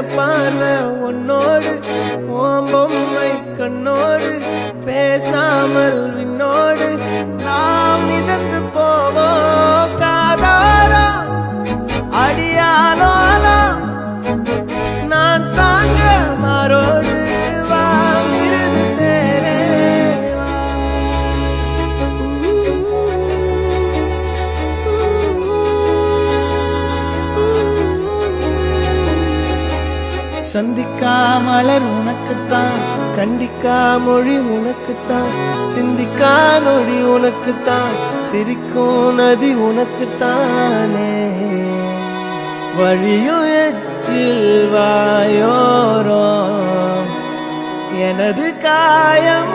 பார்வை உன்னோடு ஓம்பொம்மை கண்ணோடு பேசாமல் விண்ணோடு நாம் மிதந்து போவோம் காதாரா அடியாலோலா நான் தாங்க மாறோடு வா மிருது தேரே சந்திக்கா மலர் உனக்குத்தான் கண்டிக்கா மொழி உனக்குத்தான் சிந்திக்கா நொடி உனக்குத்தான் சிரிக்கும் நதி உனக்குத்தானே வழியும் எச்சில் வாயோரோ எனது காயம்